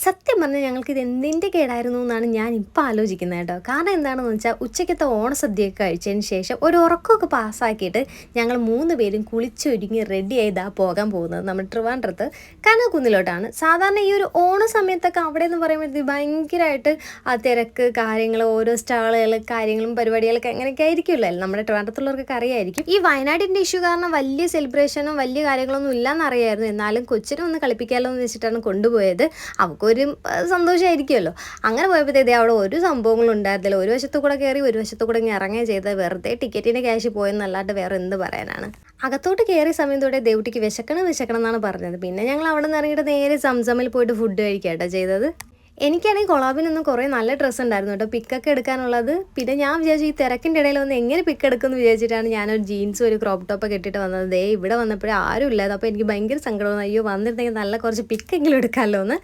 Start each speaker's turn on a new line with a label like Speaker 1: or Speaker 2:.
Speaker 1: സത്യം പറഞ്ഞാൽ ഞങ്ങൾക്കിത് എന്തിൻ്റെ കേടായിരുന്നു എന്നാണ് ഞാൻ ഇപ്പോൾ ആലോചിക്കുന്നത് കേട്ടോ. കാരണം എന്താണെന്ന് വെച്ചാൽ ഉച്ചയ്ക്കത്തെ ഓണസദ്യയൊക്കെ കഴിച്ചതിന് ശേഷം ഒരു ഉറക്കമൊക്കെ പാസ്സാക്കിയിട്ട് ഞങ്ങൾ 3 പേരും കുളിച്ചൊരുങ്ങി റെഡി ആയിതാ പോകാൻ പോകുന്നത് നമ്മുടെ ട്രിവാൻഡ്രത്ത് കനകക്കുന്നിലോട്ടാണ്. സാധാരണ ഈ ഒരു ഓണ സമയത്തൊക്കെ അവിടെ എന്ന് പറയുമ്പോഴത്തേക്ക് ഭയങ്കരമായിട്ട് ആ തിരക്ക് കാര്യങ്ങൾ, ഓരോ സ്റ്റാളുകൾ, കാര്യങ്ങളും പരിപാടികളൊക്കെ അങ്ങനെയൊക്കെ ആയിരിക്കുമല്ലോ. നമ്മുടെ ട്രിവാൻഡ്രത്തുള്ളവർക്കൊക്കെ അറിയായിരിക്കും. ഈ വയനാടിൻ്റെ ഇഷ്യൂ കാരണം വലിയ സെലിബ്രേഷനും വലിയ കാര്യങ്ങളൊന്നും ഇല്ലയെന്ന് അറിയായിരുന്നു. എന്നാലും കൊച്ചിനെ ഒന്ന് കളിപ്പിക്കാമല്ലോ എന്ന് വെച്ചിട്ടാണ് കൊണ്ടുപോയത്. അവൾക്കൊരു സന്തോഷമായിരിക്കുമല്ലോ. അങ്ങനെ പോയപ്പോഴത്തേക്ക് അവിടെ ഒരു സംഭവങ്ങളും ഉണ്ടായിരുന്നില്ല. ഒരു വശത്തു കൂടെ കയറി ഒരു വശത്തു കൂടെ ഇങ്ങനെ ഇറങ്ങുകയും ചെയ്തത്. വെറുതെ ടിക്കറ്റിൻ്റെ ക്യാഷ് പോയെന്നല്ലാണ്ട് വേറെ എന്ത് പറയാനാണ്. അകത്തോട്ട് കയറിയ സമയത്തോടെ ദേവുട്ടിക്ക് വിശക്കണം എന്നാണ് പറഞ്ഞത്. പിന്നെ ഞങ്ങൾ അവിടെ നിന്ന് ഇറങ്ങിയിട്ട് നേരെ സംസമിൽ പോയിട്ട് ഫുഡ് കഴിക്കുകയാട്ടോ ചെയ്തത്. എനിക്കാണെങ്കിൽ കൊളാബിനൊന്നും കുറേ നല്ല ഡ്രസ്സ് ഉണ്ടായിരുന്നു കേട്ടോ പിക്കൊക്കെ എടുക്കാനുള്ളത്. പിന്നെ ഞാൻ വിചാരിച്ചു ഈ തിരക്കിൻ്റെ ഇടയിൽ ഒന്ന് എങ്ങനെ പിക്ക് എടുക്കുമെന്ന് വിചാരിച്ചിട്ടാണ് ഞാനൊരു ജീൻസും ഒരു ക്രോപ്പ് ടോപ്പൊക്കെ ഇട്ടിട്ട് വന്നത്. ഇവിടെ വന്നപ്പോഴേ ആരും ഇല്ലായിരുന്നു. അപ്പോൾ എനിക്ക് ഭയങ്കര സങ്കടം. അയ്യോ, വന്നിട്ടുണ്ടെങ്കിൽ നല്ല കുറച്ച് പിക്കെങ്കിലും എടുക്കാമല്ലോ എന്ന്.